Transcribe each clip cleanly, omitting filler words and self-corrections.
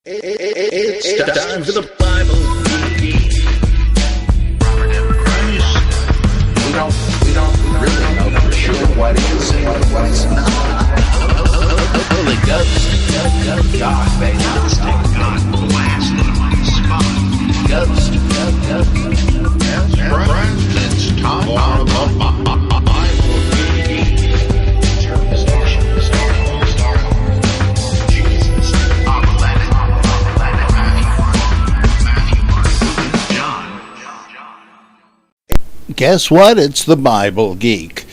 It's time for the Bible Geek. We don't really know for sure what is and what's not. Holy Ghost, God, baby, God blasted on the spot. Ghost, friends, it's time for the Bible Geek. Guess what? It's the Bible Geek.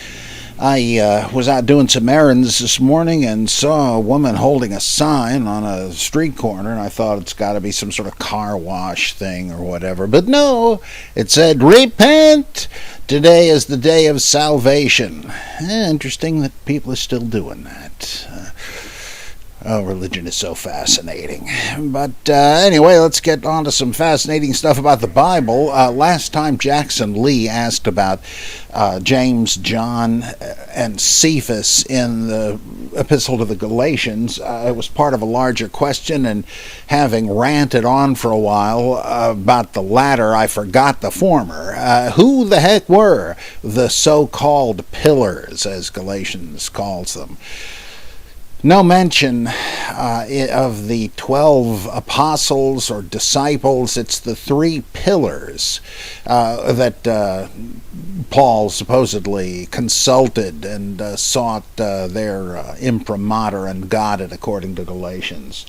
I was out doing some errands this morning and saw a woman holding a sign on a street corner, and I thought it's got to be some sort of car wash thing or whatever. But no, it said, "Repent! Today is the day of salvation." Interesting that people are still doing that. Religion is so fascinating. But anyway, let's get on to some fascinating stuff about the Bible. Last time Jackson Lee asked about James, John, and Cephas in the Epistle to the Galatians. It was part of a larger question, and having ranted on for a while about the latter, I forgot the former. Who the heck were the so-called pillars, as Galatians calls them? No mention of the 12 apostles or disciples. It's the three pillars that Paul supposedly consulted and sought their imprimatur and got it, according to Galatians.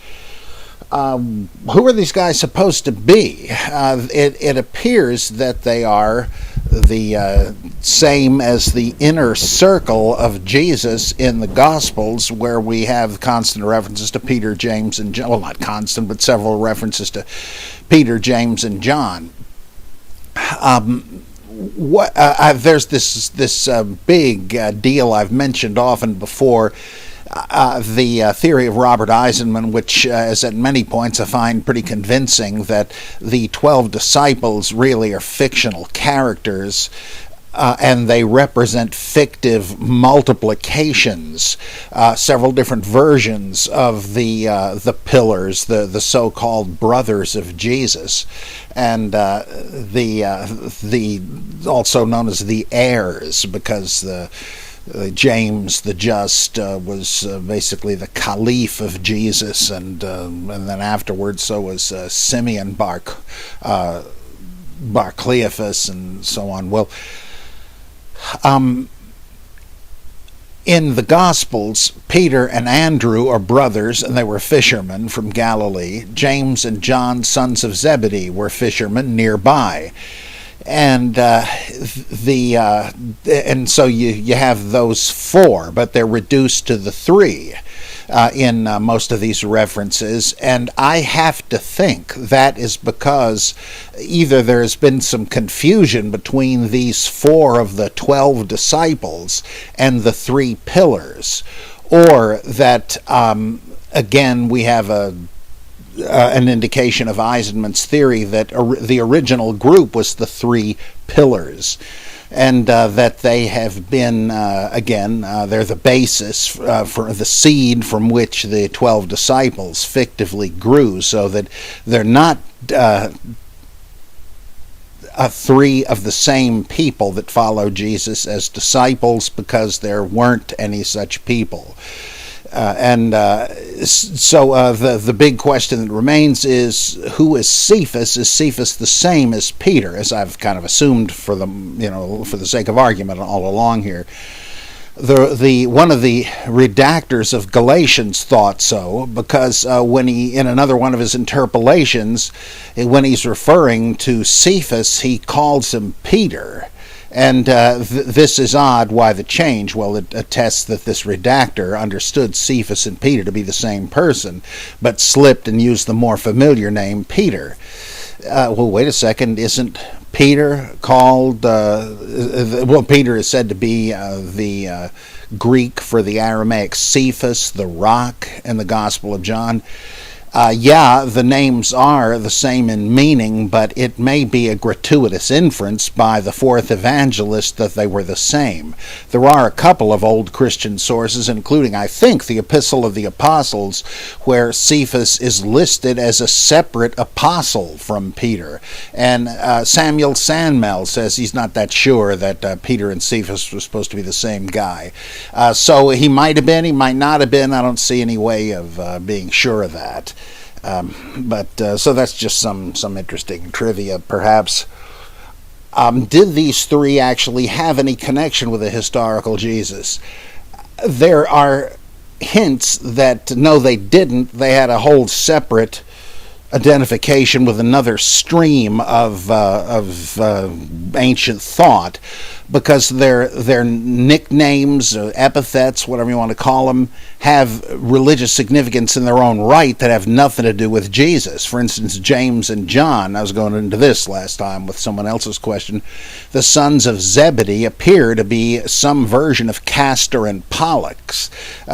Who are these guys supposed to be? It appears that they are the same as the inner circle of Jesus in the Gospels, where we have constant references to Peter, James, and John. Well, not constant, but several references to Peter, James, and John. There's this big deal I've mentioned often before. The theory of Robert Eisenman, which is at many points I find pretty convincing, that the 12 disciples really are fictional characters, and they represent fictive multiplications, several different versions of the pillars, the so-called brothers of Jesus, and the also known as the heirs, because James the Just was basically the caliph of Jesus, and then afterwards so was Simeon Bar Cleophas, and so on. Well, in the Gospels, Peter and Andrew are brothers, and they were fishermen from Galilee. James and John, sons of Zebedee, were fishermen nearby. And and so you have those four, but they're reduced to the three in most of these references. And I have to think that is because either there's been some confusion between these four of the 12 disciples and the three pillars, or that again we have an indication of Eisenman's theory that the original group was the three pillars, and that they have been, they're the basis for the seed from which the 12 disciples fictively grew, so that they're not three of the same people that follow Jesus as disciples, because there weren't any such people. So the big question that remains is, who is Cephas? Is Cephas the same as Peter, as I've kind of assumed for the sake of argument all along here? One of the redactors of Galatians thought so, because when he, in another one of his interpolations, when he's referring to Cephas, he calls him Peter. And this is odd. Why the change? Well, it attests that this redactor understood Cephas and Peter to be the same person, but slipped and used the more familiar name Peter. Well, wait a second. Isn't Peter called... Peter is said to be the Greek for the Aramaic Cephas, the rock, in the Gospel of John. Yeah, the names are the same in meaning, but it may be a gratuitous inference by the fourth evangelist that they were the same. There are a couple of old Christian sources, including, I think, the Epistle of the Apostles, where Cephas is listed as a separate apostle from Peter. And Samuel Sandmel says he's not that sure that Peter and Cephas were supposed to be the same guy. So he might have been, he might not have been. I don't see any way of being sure of that. So that's just some interesting trivia, perhaps. Did these three actually have any connection with a historical Jesus? There are hints that no, they didn't. They had a whole separate identification with another stream of ancient thought, because their nicknames, epithets, whatever you want to call them, have religious significance in their own right that have nothing to do with Jesus. For instance, James and John, I was going into this last time with someone else's question, the sons of Zebedee appear to be some version of Castor and Pollux. They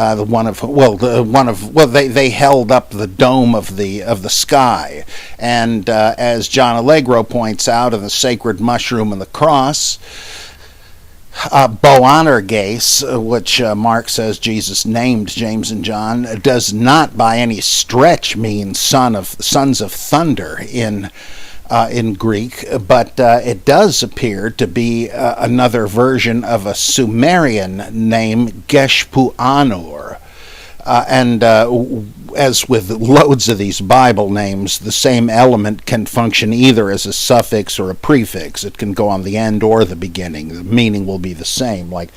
held up the dome of the sky, and as John Allegro points out in The Sacred Mushroom and the Cross, Boanerges, which Mark says Jesus named James and John, does not by any stretch mean sons of thunder in Greek, but it does appear to be another version of a Sumerian name, Geshpuanur. As with loads of these Bible names, the same element can function either as a suffix or a prefix. It can go on the end or the beginning. The meaning will be the same, like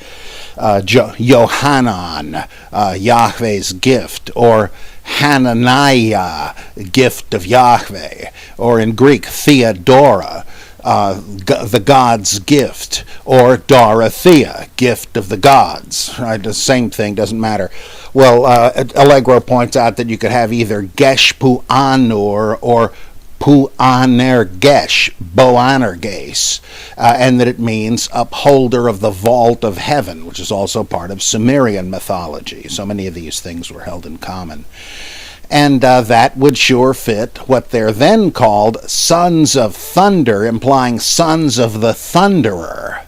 Yohanan, Yahweh's gift, or Hananiah, gift of Yahweh, or in Greek, Theodora, the God's gift, or Dorothea, gift of the gods. Right? The same thing, doesn't matter. Well, Allegro points out that you could have either Geshpuanur or Puanergesh, Boanerges, and that it means upholder of the vault of heaven, which is also part of Sumerian mythology. So many of these things were held in common. And that would sure fit what they're then called sons of thunder, implying sons of the thunderer.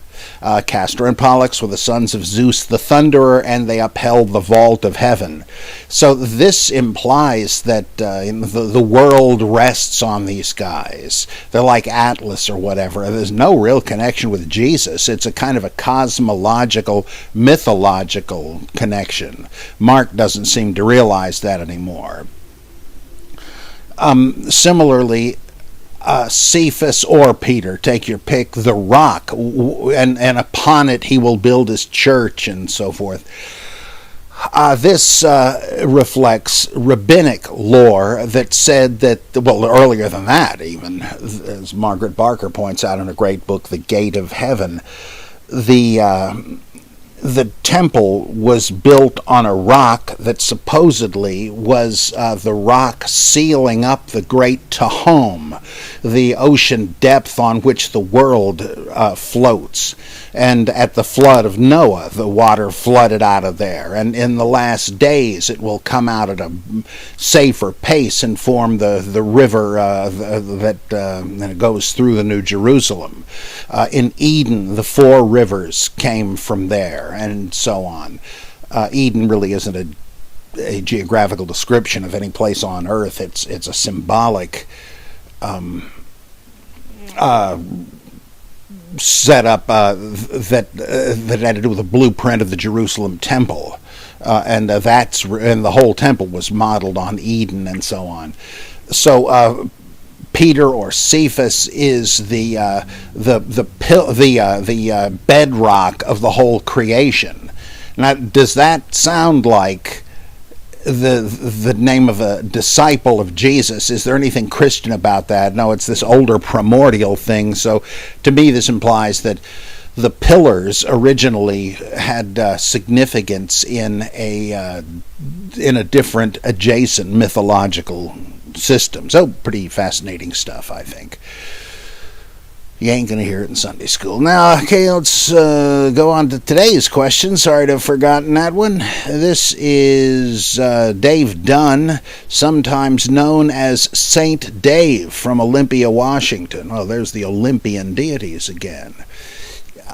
Castor and Pollux were the sons of Zeus the Thunderer, and they upheld the vault of heaven. So this implies that the world rests on these guys. They're like Atlas or whatever. There's no real connection with Jesus. It's a kind of a cosmological, mythological connection. Mark doesn't seem to realize that anymore. Similarly, Cephas or Peter, take your pick, the rock, and upon it he will build his church, and so forth. This reflects rabbinic lore that said that, well, earlier than that even, as Margaret Barker points out in her great book, The Gate of Heaven, the temple was built on a rock that supposedly was the rock sealing up the great Tehom, the ocean depth on which the world floats. And at the flood of Noah, the water flooded out of there. And in the last days, it will come out at a safer pace and form the river that goes through the New Jerusalem. In Eden, the 4 rivers came from there, and so on. Eden really isn't a geographical description of any place on earth. It's a symbolic set up that had to do with the blueprint of the Jerusalem temple, and the whole temple was modeled on Eden and so on. So Peter or Cephas is the bedrock of the whole creation. Now, does that sound like the name of a disciple of Jesus? Is there anything Christian about that? No, it's this older primordial thing. So to me, this implies that the pillars originally had significance in a different adjacent mythological system. So pretty fascinating stuff, I think. You ain't going to hear it in Sunday school. Now, okay, let's go on to today's question. Sorry to have forgotten that one. This is Dave Dunn, sometimes known as Saint Dave from Olympia, Washington. Well, there's the Olympian deities again.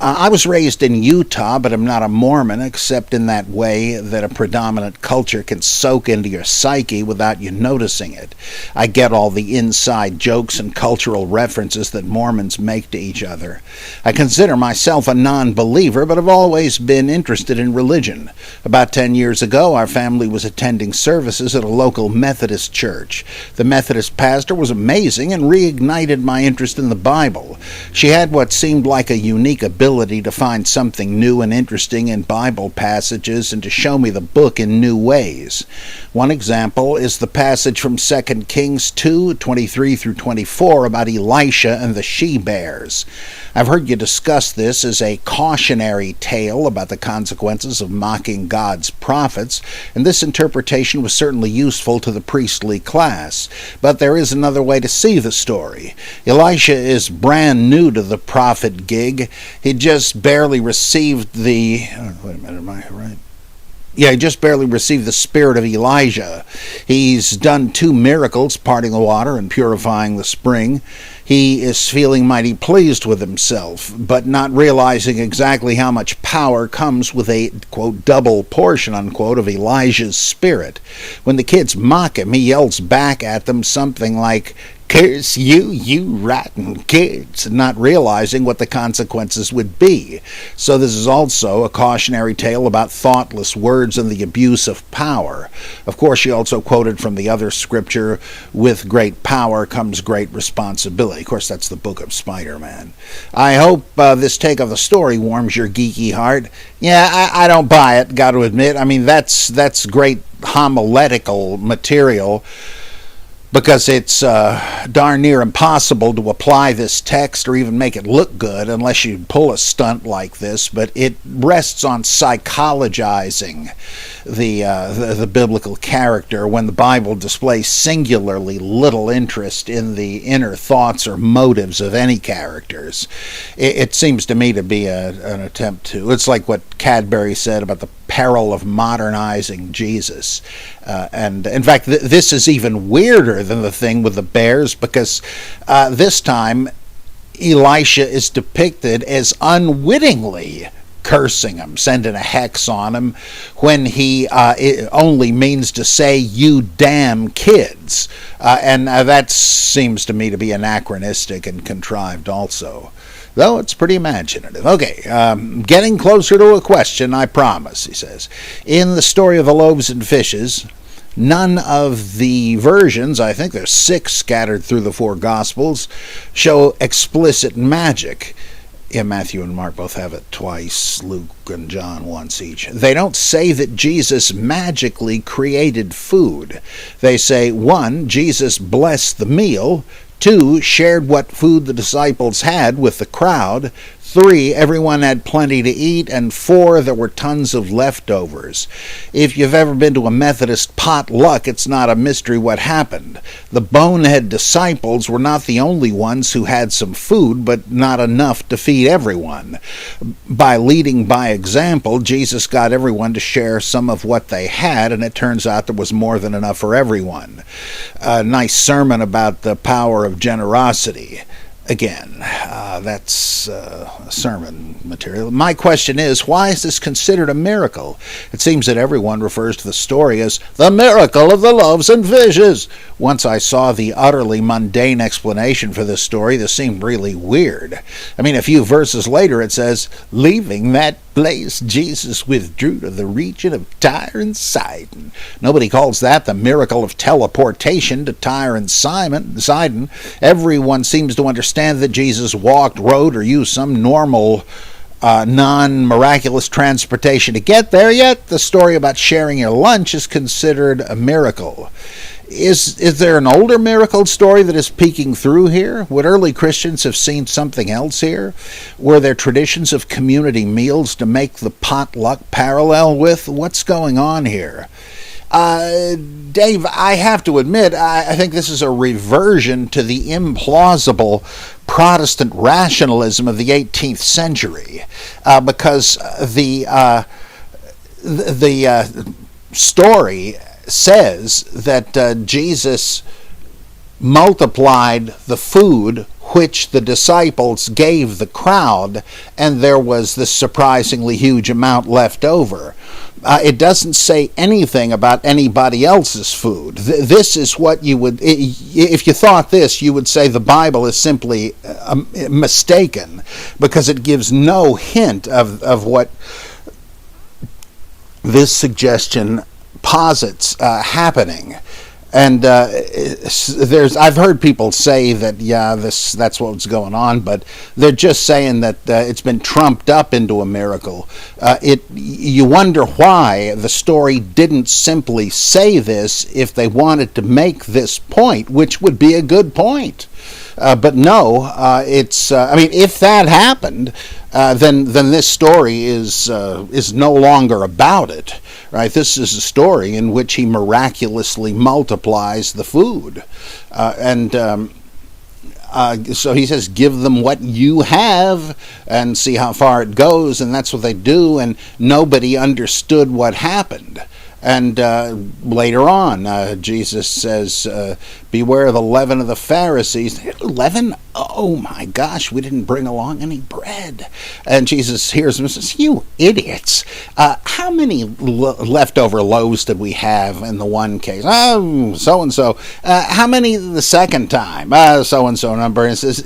I was raised in Utah, but I'm not a Mormon, except in that way that a predominant culture can soak into your psyche without you noticing it. I get all the inside jokes and cultural references that Mormons make to each other. I consider myself a non-believer, but have always been interested in religion. About 10 years ago, our family was attending services at a local Methodist church. The Methodist pastor was amazing and reignited my interest in the Bible. She had what seemed like a unique ability to find something new and interesting in Bible passages and to show me the book in new ways. One example is the passage from 2 Kings 2:23 through 24 about Elisha and the she-bears. I've heard you discuss this as a cautionary tale about the consequences of mocking God's prophets, and this interpretation was certainly useful to the priestly class. But there is another way to see the story. Elisha is brand new to the prophet gig. He just barely received the... wait a minute, am I right? Yeah, he just barely received the spirit of Elijah. He's done 2 miracles, parting the water and purifying the spring. He is feeling mighty pleased with himself, but not realizing exactly how much power comes with a, quote, double portion, unquote, of Elijah's spirit. When the kids mock him, he yells back at them something like, "Curse you, you rotten kids," not realizing what the consequences would be. So this is also a cautionary tale about thoughtless words and the abuse of power. Of course, she also quoted from the other scripture, "With great power comes great responsibility." Of course, that's the book of Spider-Man. I hope this take of the story warms your geeky heart. Yeah, I don't buy it, got to admit. I mean, that's great homiletical material, because it's darn near impossible to apply this text or even make it look good unless you pull a stunt like this, but it rests on psychologizing the biblical character when the Bible displays singularly little interest in the inner thoughts or motives of any characters. It seems to me to be an attempt to... It's like what Cadbury said about the peril of modernizing Jesus. And in fact, this is even weirder than the thing with the bears, because this time Elisha is depicted as unwittingly cursing him, sending a hex on him, when he it only means to say, "You damn kids." And that seems to me to be anachronistic and contrived also, though it's pretty imaginative. Okay, getting closer to a question, I promise, he says. In the story of the loaves and fishes, none of the versions, I think there's 6 scattered through the 4 Gospels, show explicit magic. Yeah, Matthew and Mark both have it twice, Luke and John once each. They don't say that Jesus magically created food. They say, 1, Jesus blessed the meal, 2, shared what food the disciples had with the crowd, 3, everyone had plenty to eat, and 4, there were tons of leftovers. If you've ever been to a Methodist potluck, it's not a mystery what happened. The bonehead disciples were not the only ones who had some food, but not enough to feed everyone. By leading by example, Jesus got everyone to share some of what they had, and it turns out there was more than enough for everyone. A nice sermon about the power of generosity. Again, that's sermon material. My question is, why is this considered a miracle? It seems that everyone refers to the story as the miracle of the loaves and fishes. Once I saw the utterly mundane explanation for this story, this seemed really weird. I mean, a few verses later it says, "Leaving that place, Jesus withdrew to the region of Tyre and Sidon." Nobody calls that the miracle of teleportation to Tyre and Sidon. Everyone seems to understand that Jesus walked, rode, or used some normal non-miraculous transportation to get there, yet the story about sharing your lunch is considered a miracle. Is there an older miracle story that is peeking through here? Would early Christians have seen something else here? Were there traditions of community meals to make the potluck parallel with? What's going on here? Dave, I have to admit, I think this is a reversion to the implausible Protestant rationalism of the 18th century, because the story says that Jesus multiplied the food which the disciples gave the crowd, and there was this surprisingly huge amount left over. It doesn't say anything about anybody else's food. This is what you would, if you thought this, you would say the Bible is simply mistaken, because it gives no hint of what this suggestion posits happening. And I've heard people say that that's what's going on, but they're just saying that it's been trumped up into a miracle. You wonder why the story didn't simply say this if they wanted to make this point, which would be a good point. But no, it's. I mean, if that happened, then this story is no longer about it, right? This is a story in which he miraculously multiplies the food, so he says, "Give them what you have, and see how far it goes." And that's what they do, and nobody understood what happened. And later on, Jesus says, beware of the leaven of the Pharisees. Leaven? Oh my gosh, we didn't bring along any bread. And Jesus hears them and says, you idiots, how many leftover loaves did we have in the one case? Oh, so-and-so. How many the second time? So-and-so number. And says,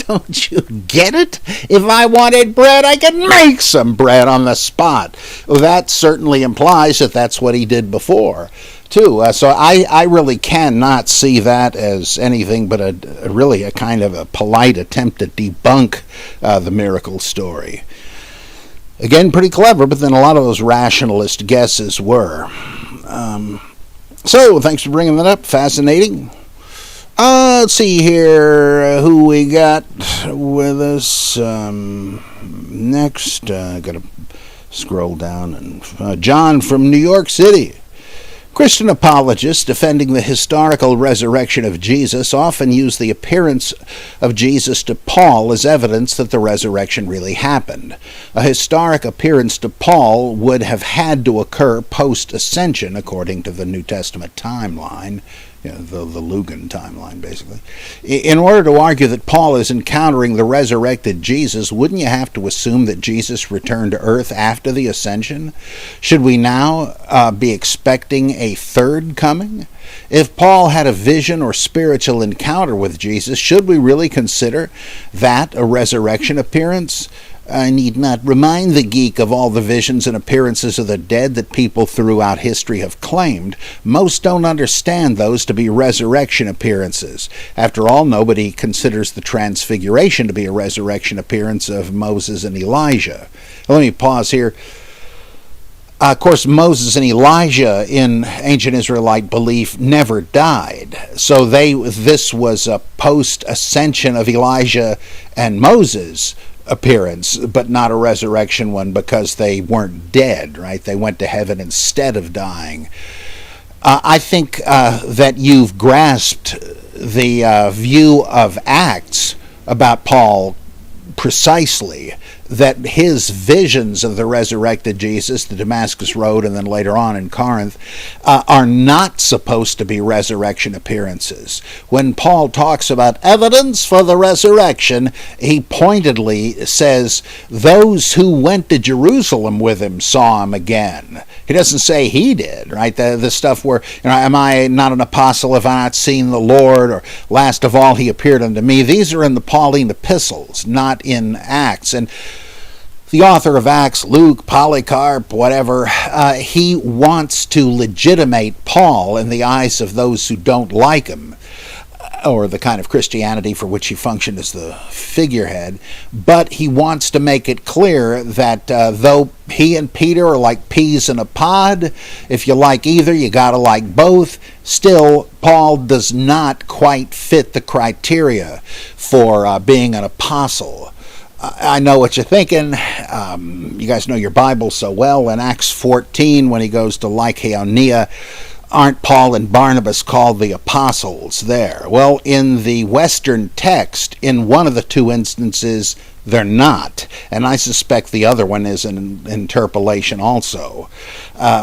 don't you get it? If I wanted bread, I could make some bread on the spot. Well, that certainly implies that that's what he did before, too. So I really cannot see that as anything but a kind of a polite attempt to debunk the miracle story. Again, pretty clever, but then a lot of those rationalist guesses were. So, thanks for bringing that up. Fascinating. Let's see here who we got with us next. Got to scroll down. And John from New York City. Christian apologists defending the historical resurrection of Jesus often use the appearance of Jesus to Paul as evidence that the resurrection really happened. A historic appearance to Paul would have had to occur post-ascension, according to the New Testament timeline. The Lugan timeline, basically. In order to argue that Paul is encountering the resurrected Jesus, wouldn't you have to assume that Jesus returned to earth after the ascension? Should we now be expecting a third coming? If Paul had a vision or spiritual encounter with Jesus, should we really consider that a resurrection appearance? I need not remind the geek of all the visions and appearances of the dead that people throughout history have claimed. Most don't understand those to be resurrection appearances. After all, nobody considers the transfiguration to be a resurrection appearance of Moses and Elijah. Let me pause here. Of course, Moses and Elijah in ancient Israelite belief never died. So this was a post-ascension of Elijah and Moses appearance, but not a resurrection one because they weren't dead, right? They went to heaven instead of dying. I think that you've grasped the view of Acts about Paul precisely, that his visions of the resurrected Jesus, the Damascus Road, and then later on in Corinth, are not supposed to be resurrection appearances. When Paul talks about evidence for the resurrection, he pointedly says those who went to Jerusalem with him saw him again. He doesn't say he did, right? The stuff where, am I not an apostle if I not seen the Lord? Or last of all, he appeared unto me. These are in the Pauline epistles, not in Acts. And the author of Acts, Luke, Polycarp, whatever, he wants to legitimate Paul in the eyes of those who don't like him, or the kind of Christianity for which he functioned as the figurehead. But he wants to make it clear that though he and Peter are like peas in a pod, if you like either, you gotta like both, still, Paul does not quite fit the criteria for being an apostle. I know what you're thinking. You guys know your Bible so well. In Acts 14, when he goes to Lycaonia, aren't Paul and Barnabas called the apostles there? Well, in the Western text, in one of the two instances, they're not. And I suspect the other one is an interpolation also.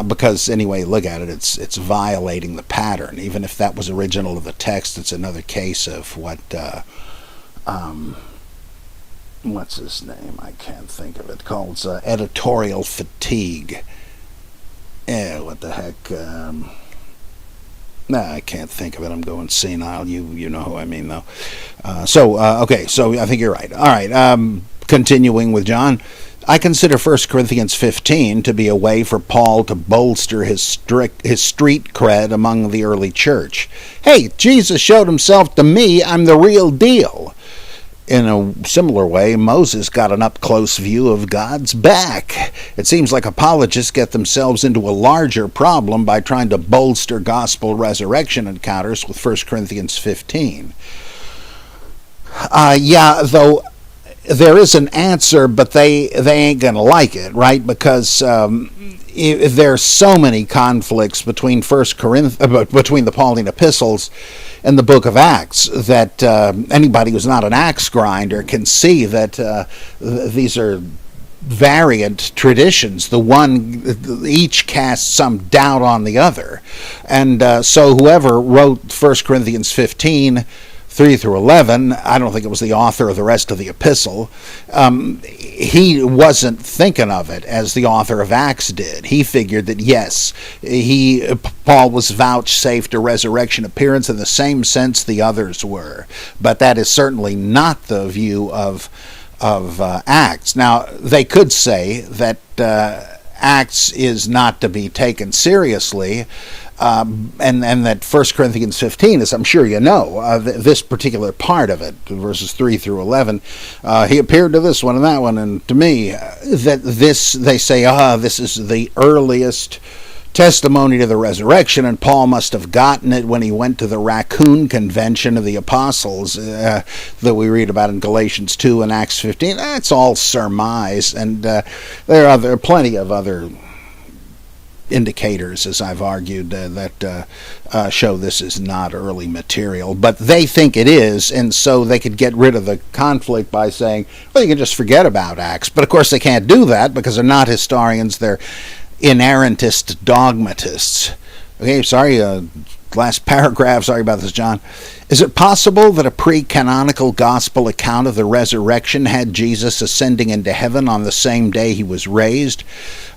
Because, anyway, look at it. It's violating the pattern. Even if that was original to the text, it's another case of what... what's his name? I can't think of it. Called editorial fatigue. What the heck? I can't think of it. I'm going senile. You know who I mean, though. Okay, so I think you're right. All right, continuing with John. I consider 1 Corinthians 15 to be a way for Paul to bolster his street cred among the early church. Hey, Jesus showed himself to me. I'm the real deal. In a similar way, Moses got an up-close view of God's back. It seems like apologists get themselves into a larger problem by trying to bolster gospel resurrection encounters with 1 Corinthians 15. Though there is an answer, but they ain't going to like it, right? Because there's so many conflicts between between the Pauline epistles and the book of Acts that anybody who's not an axe grinder can see that these are variant traditions. Each casts some doubt on the other. And so whoever wrote 1 Corinthians 15, 3 through 11, I don't think it was the author of the rest of the epistle, he wasn't thinking of it as the author of Acts did. He figured that, yes, Paul was vouchsafed a resurrection appearance in the same sense the others were. But that is certainly not the view of Acts. Now, they could say that Acts is not to be taken seriously, and that 1 Corinthians 15, as I'm sure you know, this particular part of it, verses 3 through 11, he appeared to this one and that one, and to me, that this, they say, this is the earliest testimony to the resurrection, and Paul must have gotten it when he went to the Raccoon Convention of the Apostles that we read about in Galatians 2 and Acts 15. That's all surmise, and there are plenty of other indicators, as I've argued, that show this is not early material, but they think it is, and so they could get rid of the conflict by saying, well, you can just forget about Acts. But of course they can't do that because they're not historians, they're inerrantist dogmatists. Okay, sorry, last paragraph, sorry about this, John. Is it possible that a pre-canonical gospel account of the resurrection had Jesus ascending into heaven on the same day he was raised?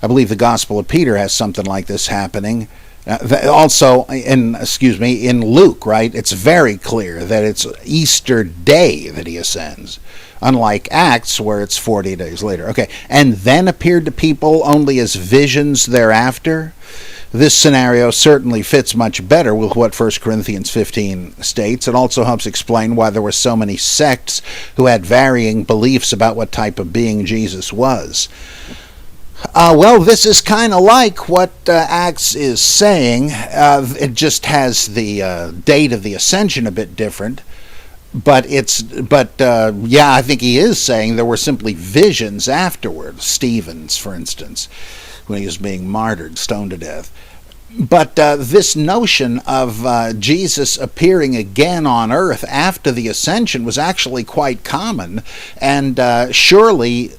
I believe the Gospel of Peter has something like this happening. Also, in Luke, right, it's very clear that it's Easter Day that he ascends, unlike Acts, where it's 40 days later. Okay, and then appeared to people only as visions thereafter. This scenario certainly fits much better with what 1 Corinthians 15 states. It also helps explain why there were so many sects who had varying beliefs about what type of being Jesus was. Well, this is kind of like what Acts is saying. It just has the date of the ascension a bit different. But I think he is saying there were simply visions afterward. Stephen's, for instance, when he was being martyred, stoned to death. But this notion of Jesus appearing again on earth after the ascension was actually quite common, and surely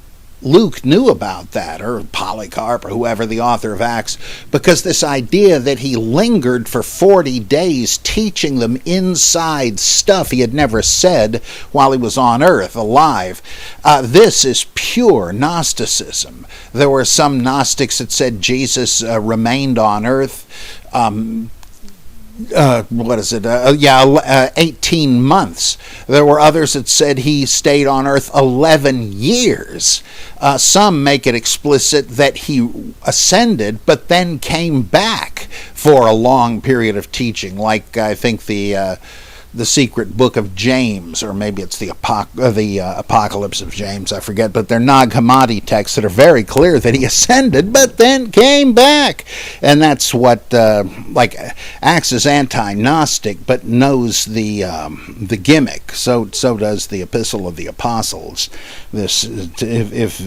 Luke knew about that, or Polycarp, or whoever the author of Acts, because this idea that he lingered for 40 days teaching them inside stuff he had never said while he was on earth, alive, this is pure Gnosticism. There were some Gnostics that said Jesus remained on earth 18 months. There were others that said he stayed on earth 11 years. Some make it explicit that he ascended, but then came back for a long period of teaching, like I think the the secret book of James, or maybe it's the Apocalypse of James, I forget, but they're Nag Hammadi texts that are very clear that he ascended but then came back. And that's what, acts as anti-Gnostic but knows the gimmick. So does the Epistle of the Apostles. If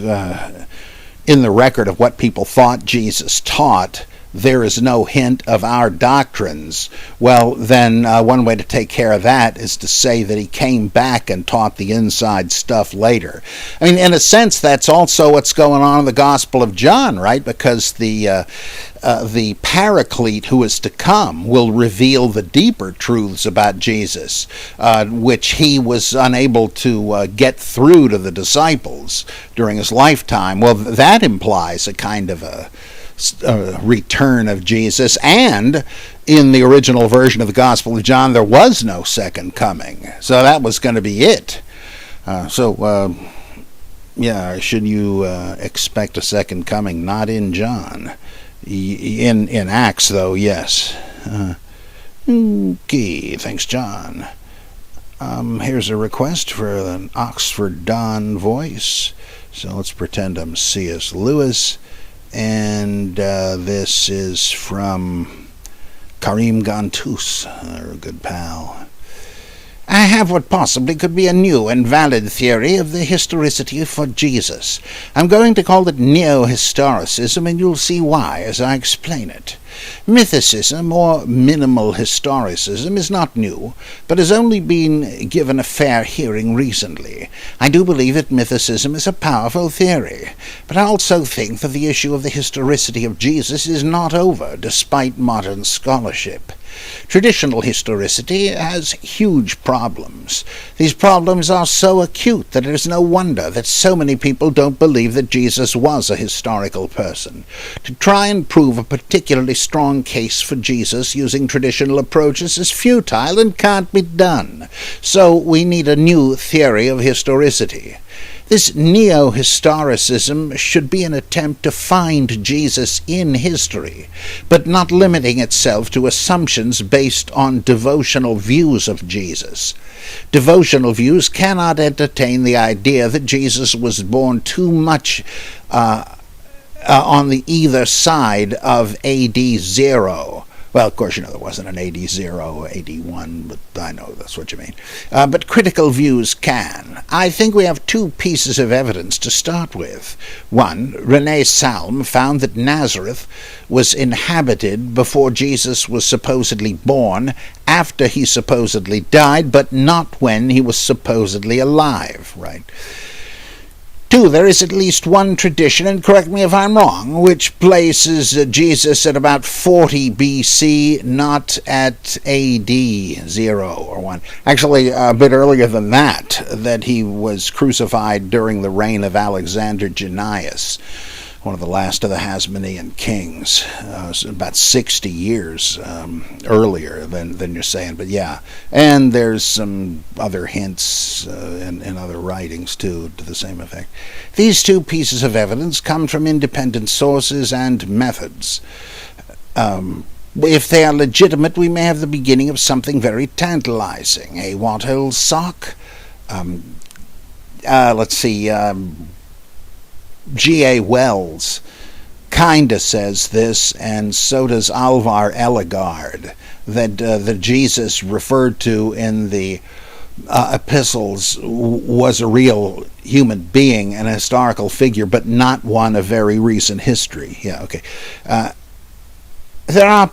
in the record of what people thought Jesus taught, there is no hint of our doctrines, well, then one way to take care of that is to say that he came back and taught the inside stuff later. I mean, in a sense, that's also what's going on in the Gospel of John, right? Because the Paraclete who is to come will reveal the deeper truths about Jesus, which he was unable to get through to the disciples during his lifetime. Well, that implies a kind of a return of Jesus, and in the original version of the Gospel of John there was no second coming, so that was going to be it. Should you expect a second coming? Not in John. In Acts, though, yes. Okay, thanks, John. Here's a request for an Oxford Don voice, so let's pretend I'm C.S. Lewis. And this is from Karim Gantus, our good pal. I have what possibly could be a new and valid theory of the historicity for Jesus. I'm going to call it neo-historicism, and you'll see why as I explain it. Mythicism, or minimal historicism, is not new, but has only been given a fair hearing recently. I do believe that mythicism is a powerful theory, but I also think that the issue of the historicity of Jesus is not over, despite modern scholarship. Traditional historicity has huge problems. These problems are so acute that it is no wonder that so many people don't believe that Jesus was a historical person. To try and prove a particularly strong case for Jesus using traditional approaches is futile and can't be done. So we need a new theory of historicity. This neo-historicism should be an attempt to find Jesus in history, but not limiting itself to assumptions based on devotional views of Jesus. Devotional views cannot entertain the idea that Jesus was born too much on the either side of AD 0. Well, of course, there wasn't an AD 0 or AD 1, but I know that's what you mean. But critical views can. I think we have two pieces of evidence to start with. One, René Salm found that Nazareth was inhabited before Jesus was supposedly born, after he supposedly died, but not when he was supposedly alive, right? Two, there is at least one tradition, and correct me if I'm wrong, which places Jesus at about 40 BC, not at AD 0 or 1. Actually, a bit earlier than that he was crucified during the reign of Alexander Jannaeus, one of the last of the Hasmonean kings, about 60 years earlier than you're saying. But yeah, and there's some other hints in other writings, too, to the same effect. These two pieces of evidence come from independent sources and methods. If they are legitimate, we may have the beginning of something very tantalizing. A what-hole sock? Let's see... G.A. Wells kinda says this, and so does Alvar Ellegard, that the Jesus referred to in the epistles was a real human being, an historical figure, but not one of very recent history. Yeah, okay. There are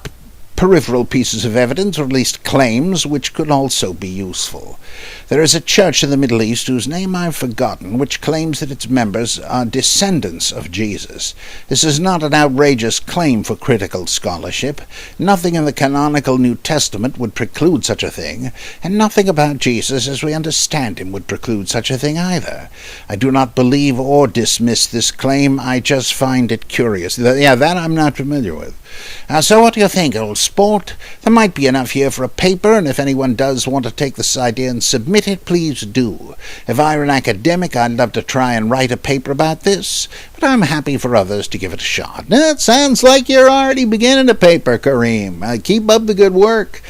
peripheral pieces of evidence, or at least claims, which could also be useful. There is a church in the Middle East whose name I've forgotten, which claims that its members are descendants of Jesus. This is not an outrageous claim for critical scholarship. Nothing in the canonical New Testament would preclude such a thing, and nothing about Jesus as we understand him would preclude such a thing either. I do not believe or dismiss this claim, I just find it curious. Yeah, that I'm not familiar with. So what do you think, old sport? There might be enough here for a paper, and if anyone does want to take this idea and submit it, please do. If I were an academic, I'd love to try and write a paper about this, but I'm happy for others to give it a shot. It sounds like you're already beginning a paper, Kareem. Keep up the good work.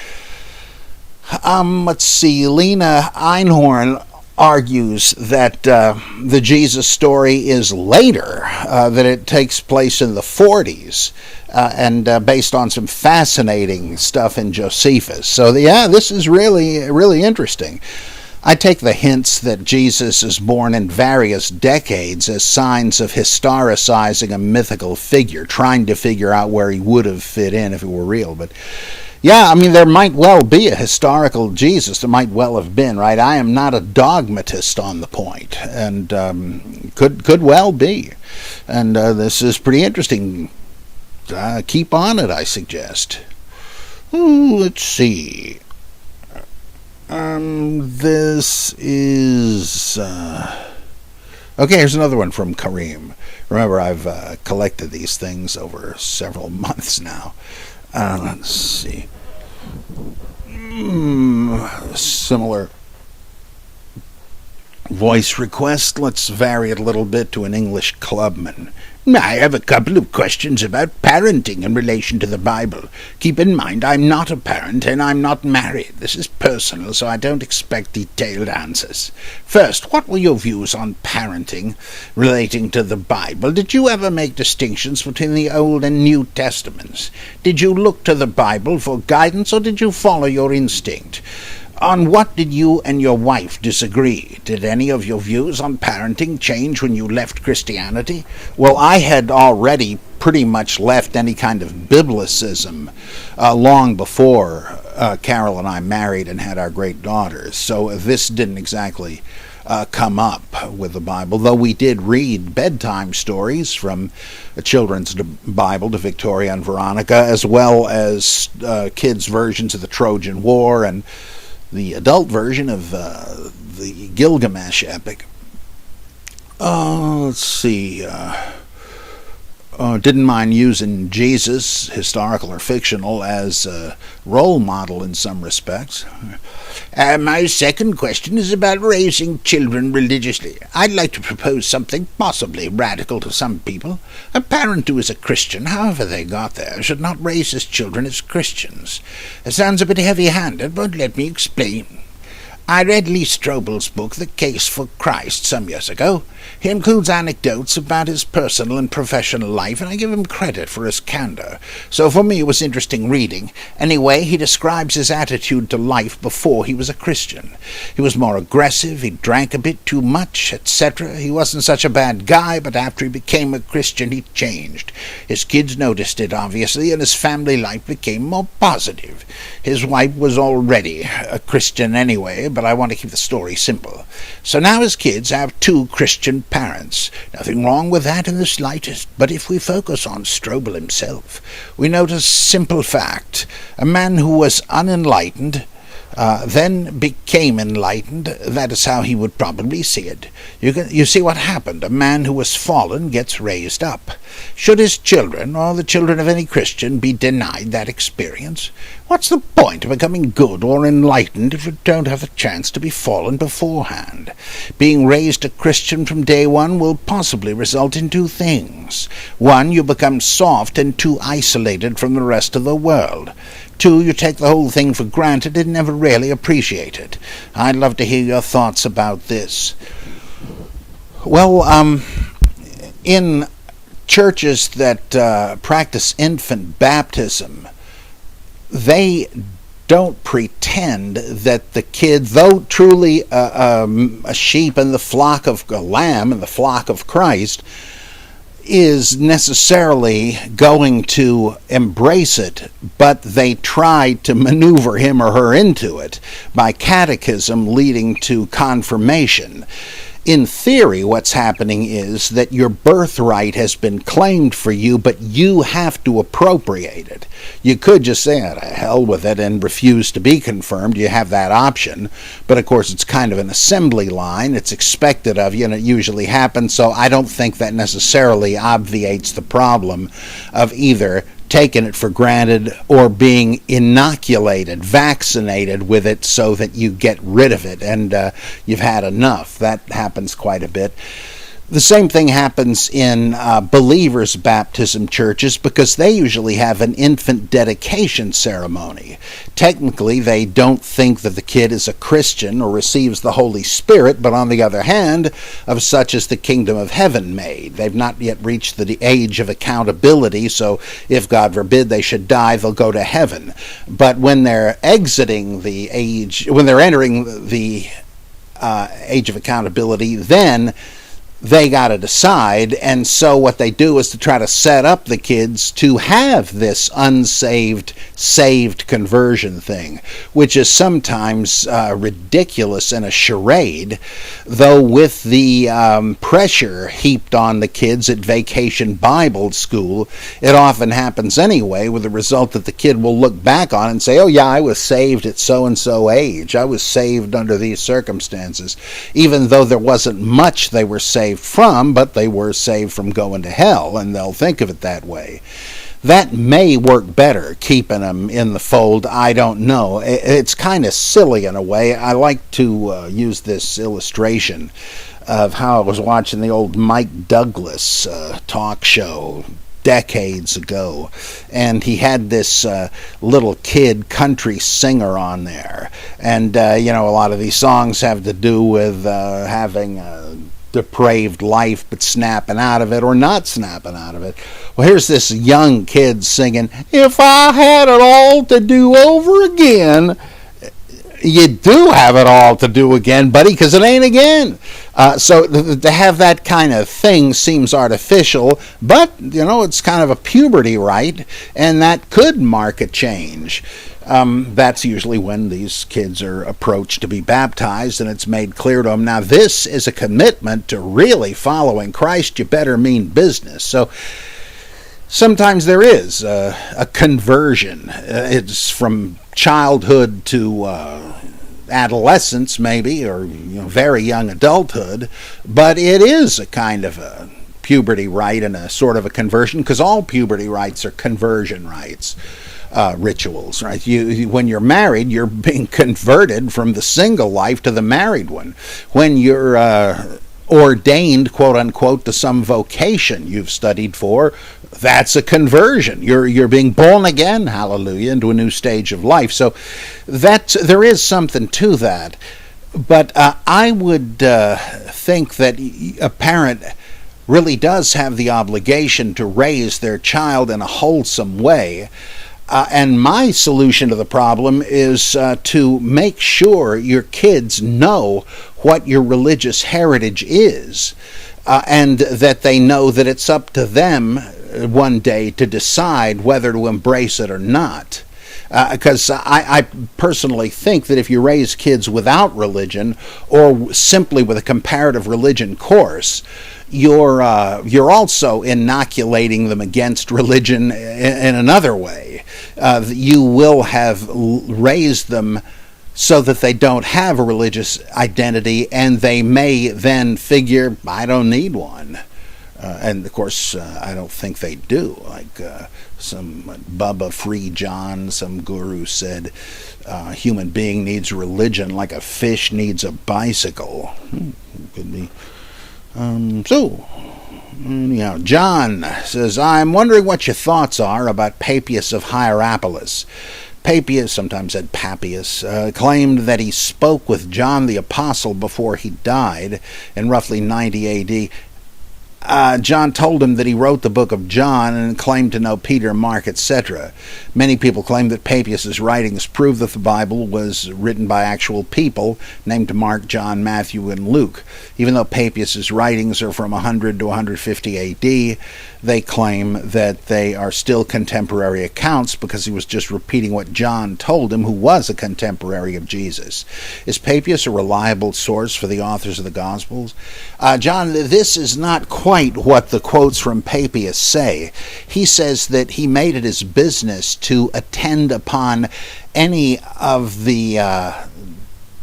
Let's see. Lena Einhorn argues that the Jesus story is later, that it takes place in the 40s, and based on some fascinating stuff in Josephus. So, yeah, this is really, really interesting. I take the hints that Jesus is born in various decades as signs of historicizing a mythical figure, trying to figure out where he would have fit in if it were real. But yeah, I mean, there might well be a historical Jesus. There might well have been, right? I am not a dogmatist on the point, and could well be. And this is pretty interesting. Keep on it, I suggest. Let's see. This is... Okay, here's another one from Kareem. Remember, I've collected these things over several months now. Let's see. Similar voice request. Let's vary it a little bit to an English clubman. I have a couple of questions about parenting in relation to the Bible. Keep in mind, I'm not a parent and I'm not married. This is personal, so I don't expect detailed answers. First, what were your views on parenting relating to the Bible? Did you ever make distinctions between the Old and New Testaments? Did you look to the Bible for guidance, or did you follow your instinct? On what did you and your wife disagree? Did any of your views on parenting change when you left Christianity? Well, I had already pretty much left any kind of biblicism long before Carol and I married and had our great daughters. So this didn't exactly come up with the Bible, though we did read bedtime stories from a children's Bible to Victoria and Veronica, as well as kids' versions of the Trojan War and the adult version of the Gilgamesh epic. Let's see. Didn't mind using Jesus, historical or fictional, as a role model in some respects. My second question is about raising children religiously. I'd like to propose something possibly radical to some people. A parent who is a Christian, however they got there, should not raise his children as Christians. It sounds a bit heavy-handed, but let me explain. I read Lee Strobel's book, The Case for Christ, some years ago. He includes anecdotes about his personal and professional life, and I give him credit for his candor. So for me it was interesting reading. Anyway, he describes his attitude to life before he was a Christian. He was more aggressive, he drank a bit too much, etc. He wasn't such a bad guy, but after he became a Christian he changed. His kids noticed it, obviously, and his family life became more positive. His wife was already a Christian anyway, but I want to keep the story simple. So now his kids have two Christian parents. Nothing wrong with that in the slightest, but if we focus on Strobel himself, we notice a simple fact. A man who was unenlightened then became enlightened. That is how he would probably see it. You see what happened. A man who was fallen gets raised up. Should his children, or the children of any Christian, be denied that experience? What's the point of becoming good or enlightened if you don't have a chance to be fallen beforehand? Being raised a Christian from day one will possibly result in two things. One, you become soft and too isolated from the rest of the world. Two, you take the whole thing for granted and never really appreciate it. I'd love to hear your thoughts about this. Well, in churches that practice infant baptism, they don't pretend that the kid, though truly a sheep in the flock of a lamb in the flock of Christ, is necessarily going to embrace it, but they try to maneuver him or her into it by catechism leading to confirmation. In theory, what's happening is that your birthright has been claimed for you, but you have to appropriate it. You could just say, hell with it, and refuse to be confirmed. You have that option. But of course, it's kind of an assembly line. It's expected of you, and it usually happens. So I don't think that necessarily obviates the problem of either taking it for granted or being inoculated, vaccinated with it so that you get rid of it and you've had enough. That happens quite a bit. The same thing happens in believers' baptism churches because they usually have an infant dedication ceremony. Technically, they don't think that the kid is a Christian or receives the Holy Spirit, but on the other hand, of such is the kingdom of heaven made. They've not yet reached the age of accountability, so if God forbid they should die, they'll go to heaven. But when they're exiting the age, when they're entering the age of accountability, then they got to decide, and so what they do is to try to set up the kids to have this unsaved, saved conversion thing, which is sometimes ridiculous and a charade, though with the pressure heaped on the kids at Vacation Bible School, it often happens anyway, with the result that the kid will look back on and say, oh yeah, I was saved at so-and-so age. I was saved under these circumstances, even though there wasn't much they were saved from, but they were saved from going to hell, and they'll think of it that way. That may work better, keeping them in the fold. I don't know. It's kind of silly in a way. I like to use this illustration of how I was watching the old Mike Douglas talk show decades ago, and he had this little kid country singer on there, and a lot of these songs have to do with having a depraved life but snapping out of it or not snapping out of it. Well, here's this young kid singing, if I had it all to do over again. You do have it all to do again, buddy, because it ain't again. So to have that kind of thing seems artificial, but, it's kind of a puberty rite, and that could mark a change. That's usually when these kids are approached to be baptized, and it's made clear to them, now this is a commitment to really following Christ. You better mean business. So sometimes there is a conversion. It's from childhood to adolescence, maybe, or very young adulthood, but it is a kind of a puberty rite and a sort of a conversion, because all puberty rites are conversion rites. Rituals, right? When you're married, you're being converted from the single life to the married one. When you're ordained, quote unquote, to some vocation you've studied for, that's a conversion. You're being born again, hallelujah, into a new stage of life. So there is something to that. But I would think that a parent really does have the obligation to raise their child in a wholesome way. And my solution to the problem is to make sure your kids know what your religious heritage is, and that they know that it's up to them one day to decide whether to embrace it or not. Because I personally think that if you raise kids without religion, or simply with a comparative religion course, you're also inoculating them against religion in another way. You will have raised them so that they don't have a religious identity, and they may then figure, I don't need one. And of course, I don't think they do. Like some Bubba Free John, some guru said, a human being needs religion like a fish needs a bicycle. Could be. So, anyhow, John says, I'm wondering what your thoughts are about Papias of Hierapolis. Papias, sometimes said Papias, claimed that he spoke with John the Apostle before he died in roughly 90 A.D. John told him that he wrote the book of John and claimed to know Peter, Mark, etc. Many people claim that Papias' writings prove that the Bible was written by actual people named Mark, John, Matthew, and Luke. Even though Papias' writings are from 100 to 150 A.D., they claim that they are still contemporary accounts because he was just repeating what John told him, who was a contemporary of Jesus. Is Papias a reliable source for the authors of the Gospels? John, this is not quite what the quotes from Papias say. He says that he made it his business to attend upon any of the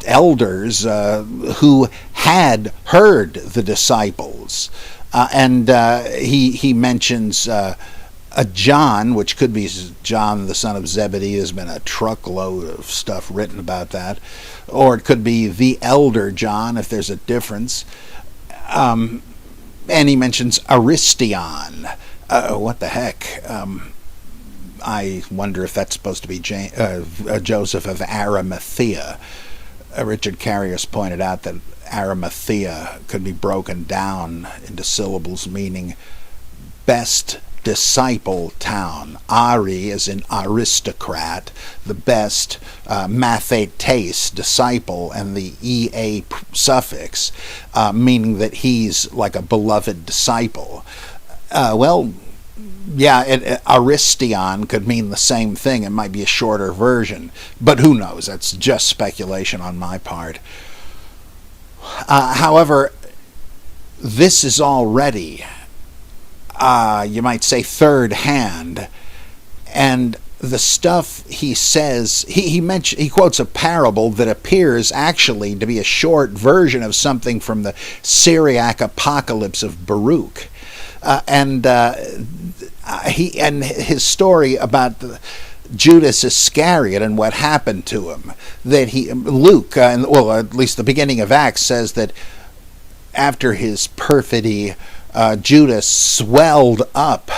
elders who had heard the disciples. And he mentions a John, which could be John the son of Zebedee. There's been a truckload of stuff written about that. Or it could be the elder John, if there's a difference. And he mentions Aristion. What the heck? I wonder if that's supposed to be Joseph of Arimathea. Richard Carriers pointed out that Arimathea could be broken down into syllables meaning best disciple town. Ari is in aristocrat, the best, mathetes, disciple, and the ea suffix, meaning that he's like a beloved disciple. Aristion could mean the same thing. It might be a shorter version, but who knows? That's just speculation on my part. However, this is already, you might say, third hand, and the stuff he says, he quotes a parable that appears actually to be a short version of something from the Syriac apocalypse of Baruch. And his story about Judas Iscariot and what happened to him. That Luke, at least the beginning of Acts, says that after his perfidy, Judas swelled up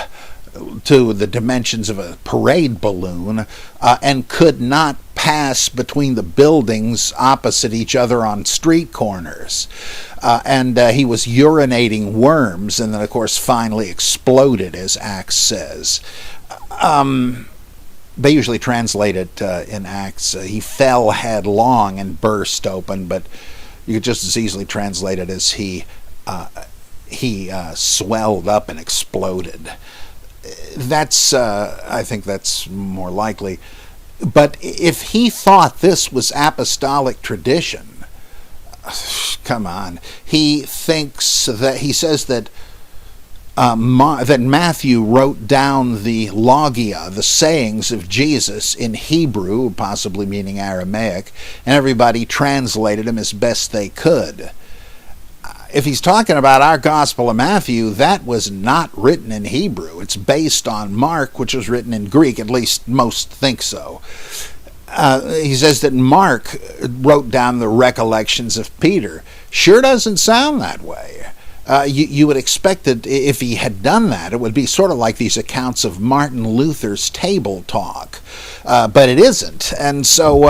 to the dimensions of a parade balloon and could not pass between the buildings opposite each other on street corners. And he was urinating worms, and then, of course, finally exploded, as Acts says. They usually translate it in Acts, he fell headlong and burst open, but you could just as easily translate it as he swelled up and exploded. I think that's more likely. But if he thought this was apostolic tradition, come on. He says that that Matthew wrote down the logia, the sayings of Jesus, in Hebrew, possibly meaning Aramaic, and everybody translated them as best they could. If he's talking about our Gospel of Matthew, that was not written in Hebrew. It's based on Mark, which was written in Greek. At least most think so. He says that Mark wrote down the recollections of Peter. Sure doesn't sound that way. You would expect that if he had done that, it would be sort of like these accounts of Martin Luther's table talk. But it isn't. And so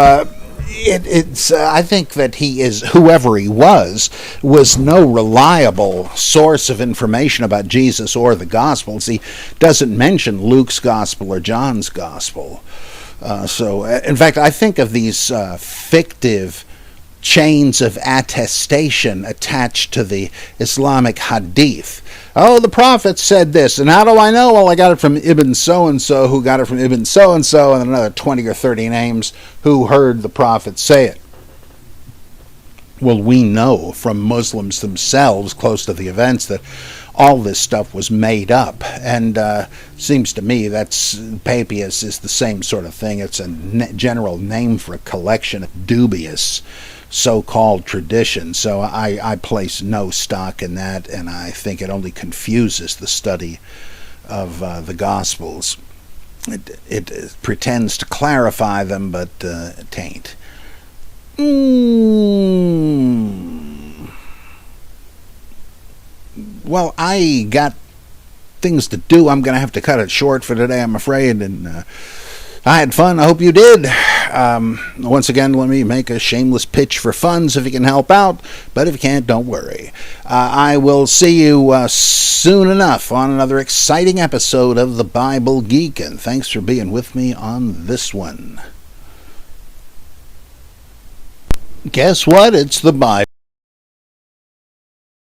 I think that he is, whoever he was no reliable source of information about Jesus or the Gospels. He doesn't mention Luke's Gospel or John's Gospel. In fact, I think of these fictive chains of attestation attached to the Islamic hadith. Oh, the prophet said this, and how do I know? Well, I got it from Ibn so-and-so, who got it from Ibn so-and-so, and another 20 or 30 names who heard the prophet say it. Well, we know from Muslims themselves, close to the events, that all this stuff was made up, and seems to me that's Papias is the same sort of thing. It's a general name for a collection of dubious so-called tradition. So I place no stock in that, and I think it only confuses the study of the Gospels. It pretends to clarify them, but it ain't. Well, I got things to do. I'm going to have to cut it short for today, I'm afraid, and I had fun. I hope you did. Once again, let me make a shameless pitch for funds if you can help out, but if you can't, don't worry. I will see you soon enough on another exciting episode of the Bible Geek, and thanks for being with me on this one. Guess what? It's the Bible.